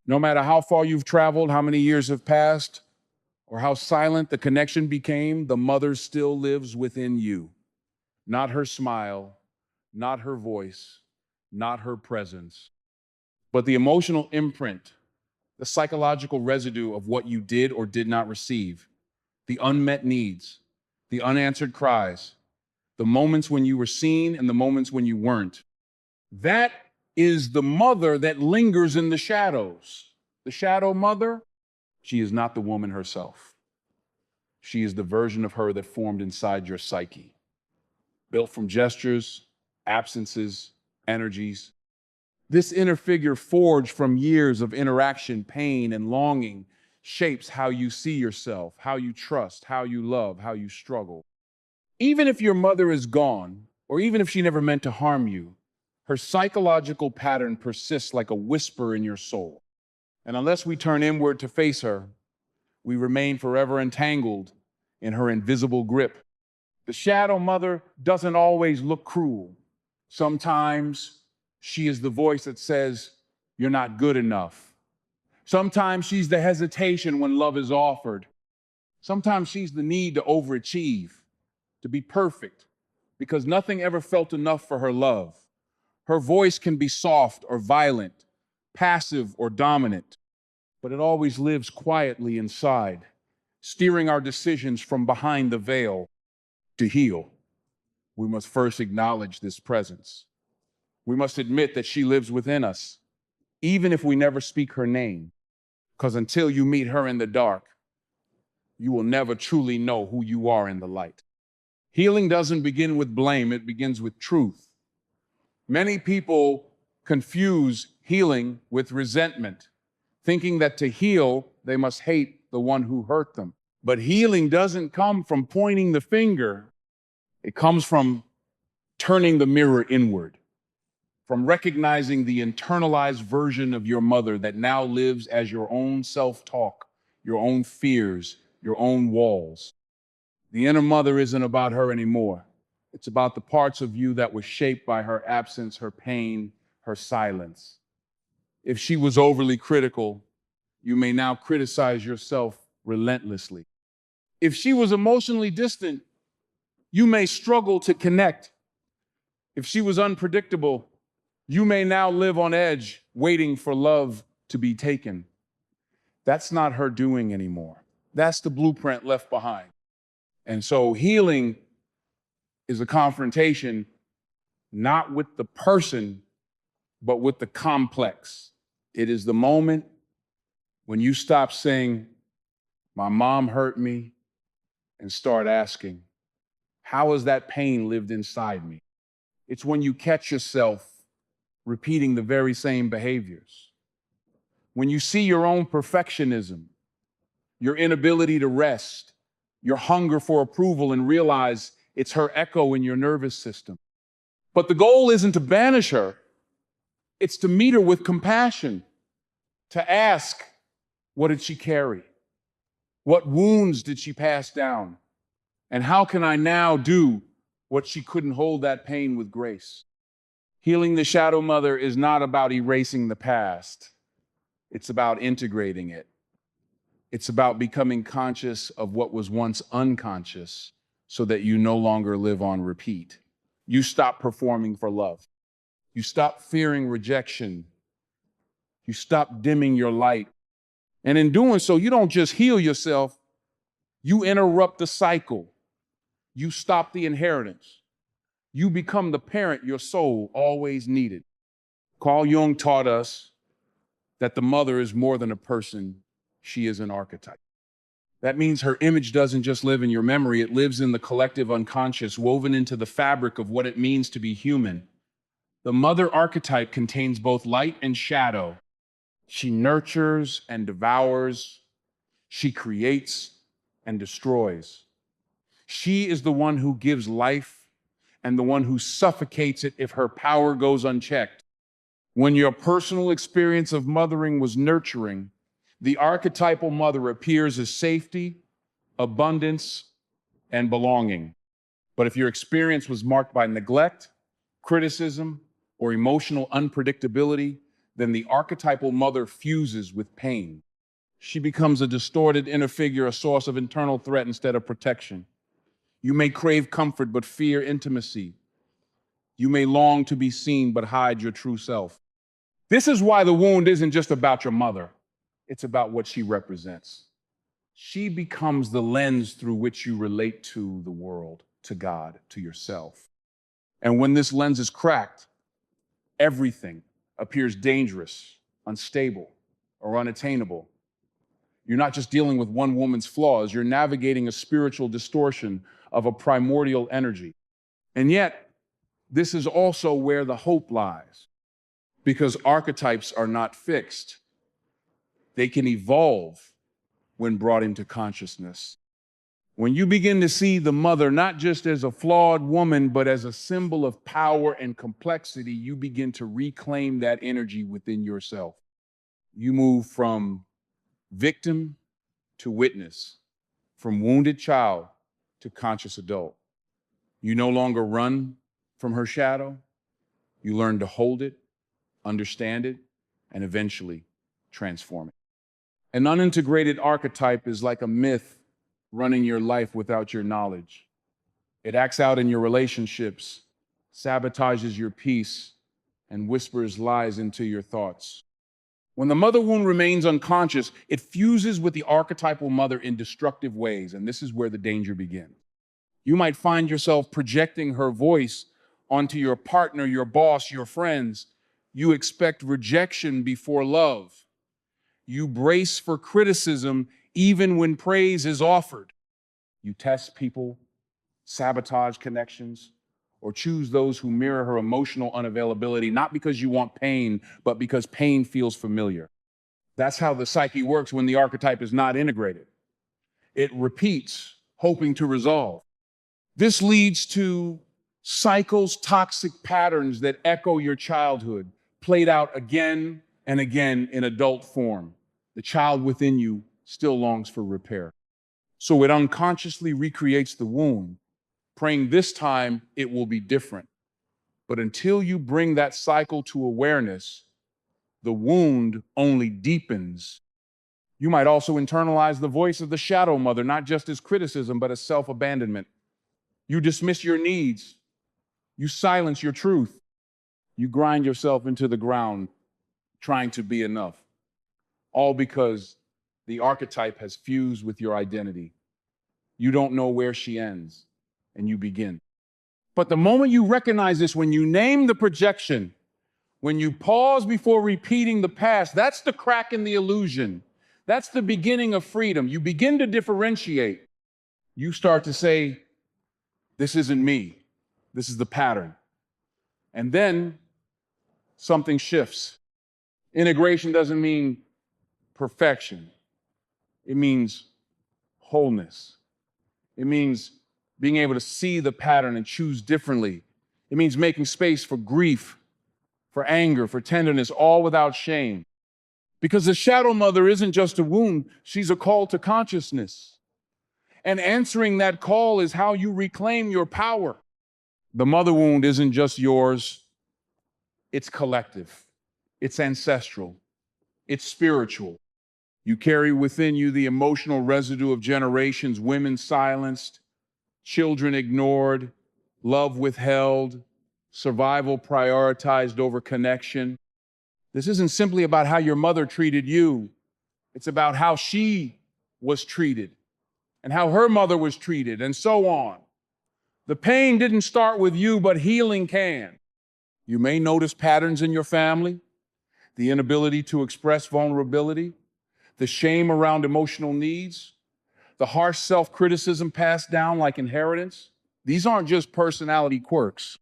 No matter how far you've traveled, how many years have passed, or how silent the connection became, the mother still lives within you. Not her smile, not her voice, not her presence, but the emotional imprint, the psychological residue of what you did or did not receive, the unmet needs, the unanswered cries, the moments when you were seen and the moments when you weren't. That is the mother that lingers in the shadows. The shadow mother, she is not the woman herself. She is the version of her that formed inside your psyche, built from gestures, absences, energies. This inner figure, forged from years of interaction, pain, and longing, shapes how you see yourself, how you trust, how you love, how you struggle. Even if your mother is gone, or even if she never meant to harm you, her psychological pattern persists like a whisper in your soul. And unless we turn inward to face her, we remain forever entangled in her invisible grip. The shadow mother doesn't always look cruel. Sometimes she is the voice that says, "You're not good enough." Sometimes she's the hesitation when love is offered. Sometimes she's the need to overachieve, to be perfect, because nothing ever felt enough for her love. Her voice can be soft or violent, passive or dominant, but it always lives quietly inside, steering our decisions from behind the veil. To heal, we must first acknowledge this presence. We must admit that she lives within us, even if we never speak her name, because until you meet her in the dark, you will never truly know who you are in the light. Healing doesn't begin with blame, it begins with truth. Many people confuse healing with resentment, thinking that to heal, they must hate the one who hurt them. But healing doesn't come from pointing the finger. It comes from turning the mirror inward, from recognizing the internalized version of your mother that now lives as your own self-talk, your own fears, your own walls. The inner mother isn't about her anymore. It's about the parts of you that were shaped by her absence, her pain, her silence. If she was overly critical, you may now criticize yourself relentlessly. If she was emotionally distant, you may struggle to connect. If she was unpredictable, you may now live on edge, waiting for love to be taken. That's not her doing anymore. That's the blueprint left behind. And so healing is a confrontation, not with the person, but with the complex. It is the moment when you stop saying, "My mom hurt me," and start asking, "How has that pain lived inside me?" It's when you catch yourself repeating the very same behaviors. When you see your own perfectionism, your inability to rest, your hunger for approval, and realize it's her echo in your nervous system. But the goal isn't to banish her. It's to meet her with compassion, to ask, what did she carry? What wounds did she pass down? And how can I now do what she couldn't hold that pain with grace? Healing the shadow mother is not about erasing the past. It's about integrating it. It's about becoming conscious of what was once unconscious so that you no longer live on repeat. You stop performing for love. You stop fearing rejection. You stop dimming your light. And in doing so, you don't just heal yourself, you interrupt the cycle. You stop the inheritance. You become the parent your soul always needed. Carl Jung taught us that the mother is more than a person, she is an archetype. That means her image doesn't just live in your memory, it lives in the collective unconscious, woven into the fabric of what it means to be human. The mother archetype contains both light and shadow. She nurtures and devours. She creates and destroys. She is the one who gives life and the one who suffocates it if her power goes unchecked. When your personal experience of mothering was nurturing, the archetypal mother appears as safety, abundance, and belonging. But if your experience was marked by neglect, criticism, or emotional unpredictability, then the archetypal mother fuses with pain. She becomes a distorted inner figure, a source of internal threat instead of protection. You may crave comfort but fear intimacy. You may long to be seen but hide your true self. This is why the wound isn't just about your mother. It's about what she represents. She becomes the lens through which you relate to the world, to God, to yourself. And when this lens is cracked, everything appears dangerous, unstable, or unattainable. You're not just dealing with one woman's flaws, you're navigating a spiritual distortion of a primordial energy. And yet, this is also where the hope lies, because archetypes are not fixed. They can evolve when brought into consciousness. When you begin to see the mother not just as a flawed woman, but as a symbol of power and complexity, you begin to reclaim that energy within yourself. You move from victim to witness, from wounded child to conscious adult. You no longer run from her shadow. You learn to hold it, understand it, and eventually transform it. An unintegrated archetype is like a myth running your life without your knowledge. It acts out in your relationships, sabotages your peace, and whispers lies into your thoughts. When the mother wound remains unconscious, it fuses with the archetypal mother in destructive ways, and this is where the danger begins. You might find yourself projecting her voice onto your partner, your boss, your friends. You expect rejection before love. You brace for criticism even when praise is offered. You test people, sabotage connections, or choose those who mirror her emotional unavailability, not because you want pain, but because pain feels familiar. That's how the psyche works when the archetype is not integrated. It repeats, hoping to resolve. This leads to cycles, toxic patterns that echo your childhood, played out again and again in adult form. The child within you still longs for repair. So it unconsciously recreates the wound, praying this time it will be different. But until you bring that cycle to awareness, the wound only deepens. You might also internalize the voice of the shadow mother, not just as criticism, but as self-abandonment. You dismiss your needs. You silence your truth. You grind yourself into the ground trying to be enough, all because the archetype has fused with your identity. You don't know where she ends, and you begin. But the moment you recognize this, when you name the projection, when you pause before repeating the past, that's the crack in the illusion. That's the beginning of freedom. You begin to differentiate. You start to say, this isn't me. This is the pattern. And then something shifts. Integration doesn't mean perfection. It means wholeness. It means being able to see the pattern and choose differently. It means making space for grief, for anger, for tenderness, all without shame. Because the shadow mother isn't just a wound, she's a call to consciousness. And answering that call is how you reclaim your power. The mother wound isn't just yours, it's collective, it's ancestral, it's spiritual. You carry within you the emotional residue of generations, women silenced, children ignored, love withheld, survival prioritized over connection. This isn't simply about how your mother treated you. It's about how she was treated and how her mother was treated, and so on. The pain didn't start with you, but healing can. You may notice patterns in your family, the inability to express vulnerability, the shame around emotional needs, the harsh self-criticism passed down like inheritance. These aren't just personality quirks.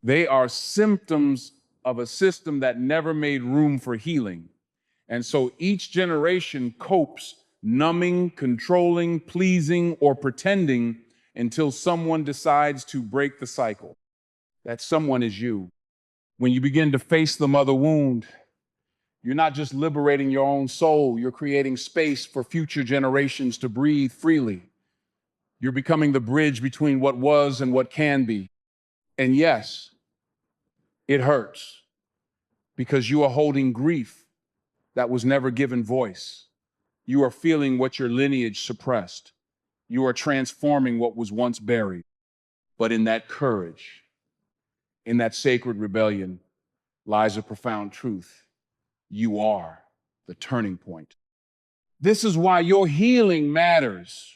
They are symptoms of a system that never made room for healing. And so each generation copes, numbing, controlling, pleasing, or pretending until someone decides to break the cycle. That someone is you. When you begin to face the mother wound, you're not just liberating your own soul, you're creating space for future generations to breathe freely. You're becoming the bridge between what was and what can be. And yes, it hurts. because you are holding grief that was never given voice. You are feeling what your lineage suppressed. You are transforming what was once buried. But in that courage, in that sacred rebellion, lies a profound truth. You are the turning point. This is why your healing matters,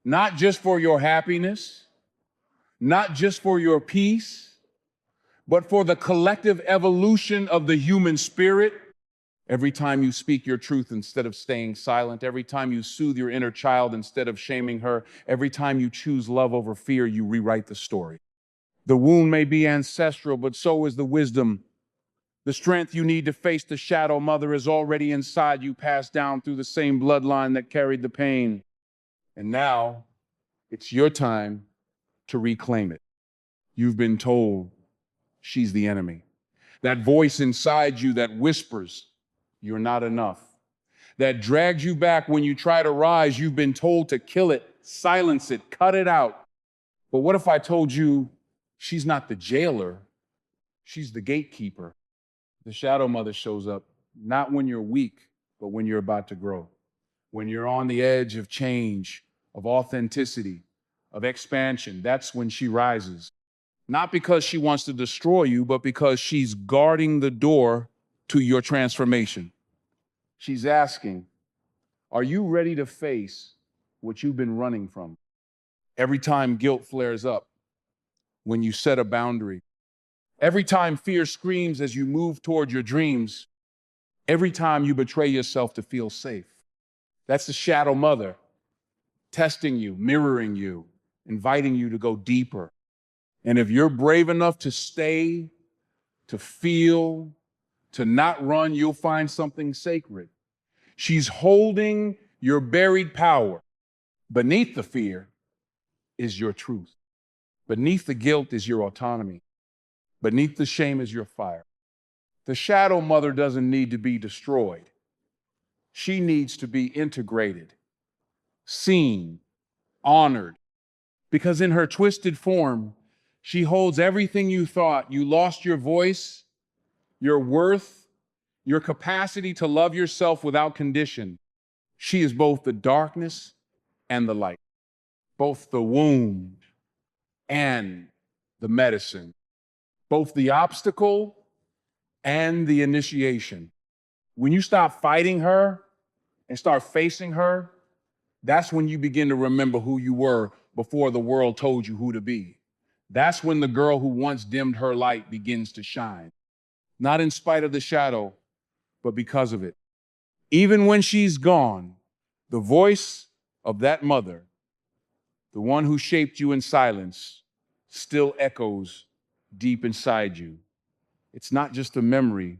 not just for your happiness, not just for your peace, but for the collective evolution of the human spirit. Every time you speak your truth instead of staying silent, every time you soothe your inner child instead of shaming her, every time you choose love over fear, you rewrite the story. The wound may be ancestral, but so is the wisdom. The strength you need to face the shadow mother is already inside you, passed down through the same bloodline that carried the pain. And now it's your time to reclaim it. You've been told she's the enemy. That voice inside you that whispers, you're not enough. That drags you back when you try to rise. You've been told to kill it, silence it, cut it out. But what if I told you she's not the jailer, she's the gatekeeper? The shadow mother shows up not when you're weak, but when you're about to grow. When you're on the edge of change, of authenticity, of expansion, that's when she rises. Not because she wants to destroy you, but because she's guarding the door to your transformation. She's asking, are you ready to face what you've been running from? Every time guilt flares up, when you set a boundary, every time fear screams as you move toward your dreams, every time you betray yourself to feel safe. That's the shadow mother testing you, mirroring you, inviting you to go deeper. And if you're brave enough to stay, to feel, to not run, you'll find something sacred. She's holding your buried power. Beneath the fear is your truth. Beneath the guilt is your autonomy. Beneath the shame is your fire. The shadow mother doesn't need to be destroyed. She needs to be integrated, seen, honored, because in her twisted form, she holds everything you thought. You lost your voice, your worth, your capacity to love yourself without condition. She is both the darkness and the light, both the wound and the medicine, both the obstacle and the initiation. When you stop fighting her and start facing her, that's when you begin to remember who you were before the world told you who to be. That's when the girl who once dimmed her light begins to shine. Not in spite of the shadow, but because of it. Even when she's gone, the voice of that mother, the one who shaped you in silence, still echoes deep inside you. It's not just a memory,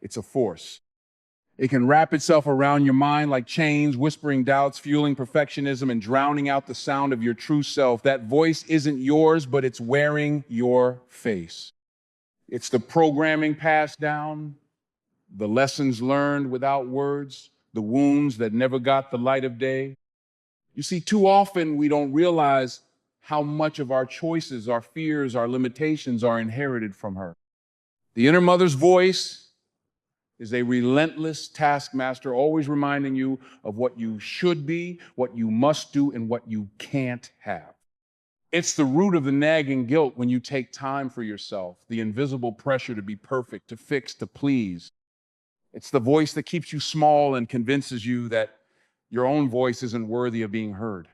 it's a force. It can wrap itself around your mind like chains, whispering doubts, fueling perfectionism, and drowning out the sound of your true self. That voice isn't yours, but it's wearing your face. It's the programming passed down, the lessons learned without words, the wounds that never got the light of day. You see, too often we don't realize how much of our choices, our fears, our limitations are inherited from her. The inner mother's voice is a relentless taskmaster, always reminding you of what you should be, what you must do, and what you can't have. It's the root of the nagging guilt when you take time for yourself, the invisible pressure to be perfect, to fix, to please. It's the voice that keeps you small and convinces you that your own voice isn't worthy of being heard.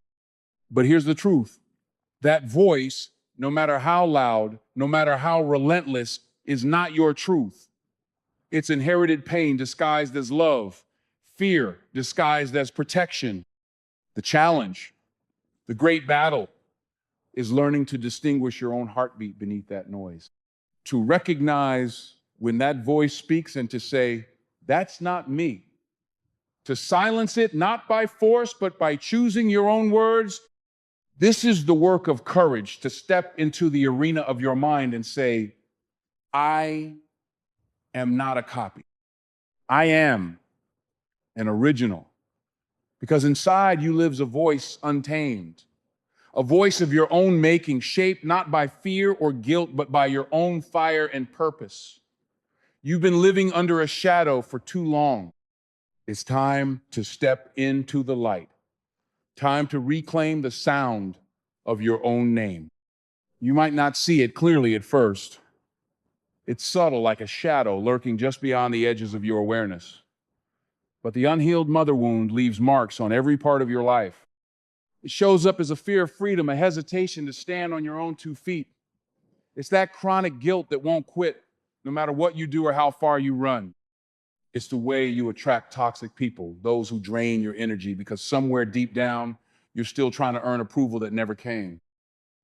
But here's the truth. That voice, no matter how loud, no matter how relentless, is not your truth. It's inherited pain disguised as love, fear disguised as protection. The challenge, the great battle, is learning to distinguish your own heartbeat beneath that noise. To recognize when that voice speaks and to say, that's not me. To silence it, not by force, but by choosing your own words. This is the work of courage, to step into the arena of your mind and say, I am not a copy. I am an original. Because inside you lives a voice untamed, a voice of your own making, shaped not by fear or guilt, but by your own fire and purpose. You've been living under a shadow for too long. It's time to step into the light. Time to reclaim the sound of your own name. You might not see it clearly at first. It's subtle, like a shadow lurking just beyond the edges of your awareness. But the unhealed mother wound leaves marks on every part of your life. It shows up as a fear of freedom, a hesitation to stand on your own 2 feet. It's that chronic guilt that won't quit, no matter what you do or how far you run. It's the way you attract toxic people, those who drain your energy, because somewhere deep down, you're still trying to earn approval that never came.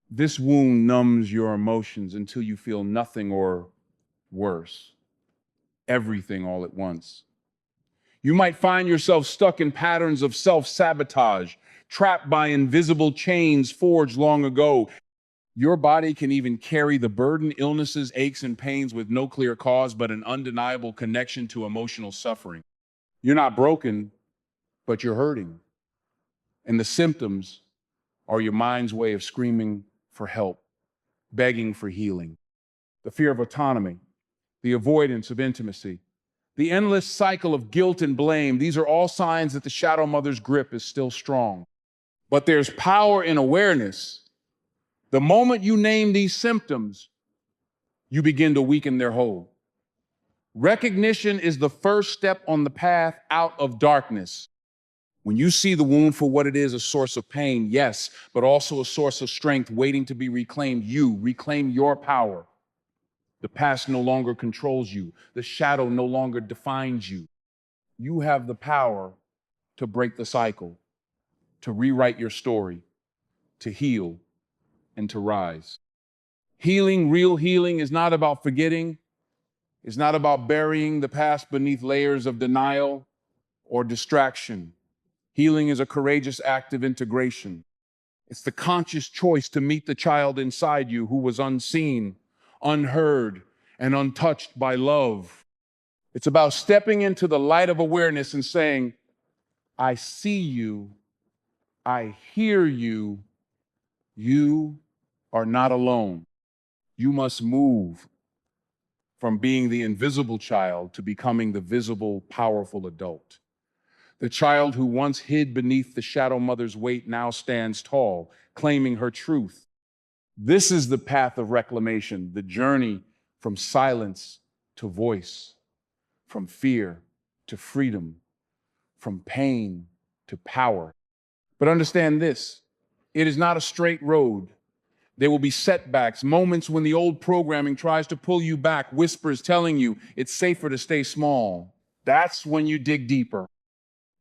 This wound numbs your emotions until you feel nothing, or worse, everything all at once. You might find yourself stuck in patterns of self-sabotage, trapped by invisible chains forged long ago. Your body can even carry the burden, illnesses, aches, and pains with no clear cause, but an undeniable connection to emotional suffering. You're not broken, but you're hurting. And the symptoms are your mind's way of screaming for help, begging for healing. The fear of autonomy, the avoidance of intimacy, the endless cycle of guilt and blame, these are all signs that the shadow mother's grip is still strong. But there's power in awareness. The moment you name these symptoms, you begin to weaken their hold. Recognition is the first step on the path out of darkness. When you see the wound for what it is, a source of pain, yes, but also a source of strength waiting to be reclaimed, you reclaim your power. The past no longer controls you. The shadow no longer defines you. You have the power to break the cycle, to rewrite your story, to heal, and to rise. Healing, real healing, is not about forgetting. It's not about burying the past beneath layers of denial or distraction. Healing is a courageous act of integration. It's the conscious choice to meet the child inside you who was unseen, unheard, and untouched by love. It's about stepping into the light of awareness and saying, I see you, I hear you, you are not alone. You must move from being the invisible child to becoming the visible, powerful adult. The child who once hid beneath the shadow mother's weight now stands tall, claiming her truth. This is the path of reclamation, the journey from silence to voice, from fear to freedom, from pain to power. But understand this, it is not a straight road. There will be setbacks, moments when the old programming tries to pull you back, whispers telling you it's safer to stay small. That's when you dig deeper.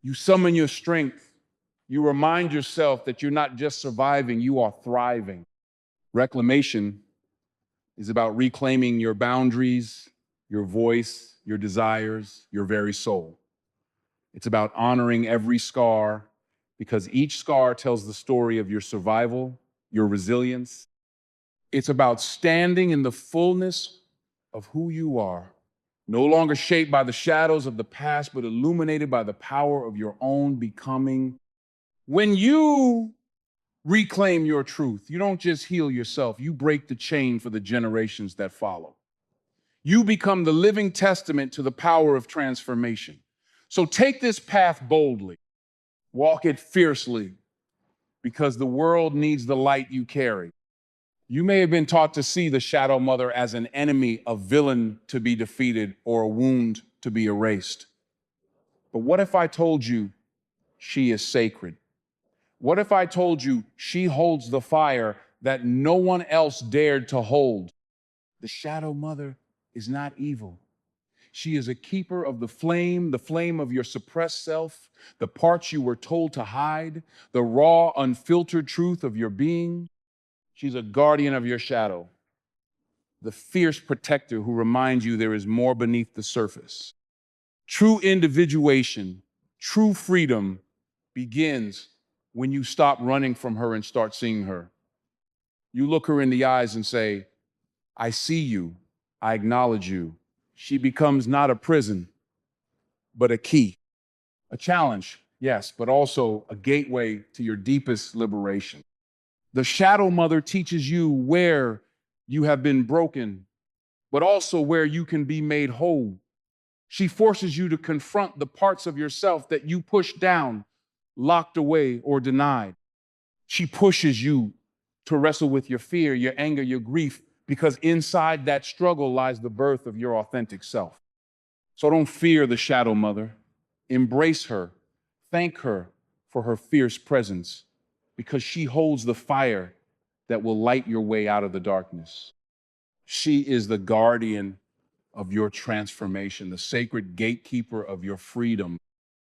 You summon your strength. You remind yourself that you're not just surviving, you are thriving. Reclamation is about reclaiming your boundaries, your voice, your desires, your very soul. It's about honoring every scar, because each scar tells the story of your survival, your resilience. It's about standing in the fullness of who you are, no longer shaped by the shadows of the past, but illuminated by the power of your own becoming. When you reclaim your truth, you don't just heal yourself, you break the chain for the generations that follow. You become the living testament to the power of transformation. So take this path boldly, walk it fiercely, because the world needs the light you carry. You may have been taught to see the shadow mother as an enemy, a villain to be defeated, or a wound to be erased. But what if I told you she is sacred? What if I told you she holds the fire that no one else dared to hold? The shadow mother is not evil. She is a keeper of the flame of your suppressed self, the parts you were told to hide, the raw, unfiltered truth of your being. She's a guardian of your shadow, the fierce protector who reminds you there is more beneath the surface. True individuation, true freedom begins when you stop running from her and start seeing her. You look her in the eyes and say, I see you, I acknowledge you. She becomes not a prison, but a key, a challenge, yes, but also a gateway to your deepest liberation. The shadow mother teaches you where you have been broken but also where you can be made whole. She forces you to confront the parts of yourself that you pushed down, locked away, or denied. She pushes you to wrestle with your fear, your anger, your grief, because inside that struggle lies the birth of your authentic self. So don't fear the shadow mother. Embrace her. Thank her for her fierce presence, because she holds the fire that will light your way out of the darkness. She is the guardian of your transformation, the sacred gatekeeper of your freedom.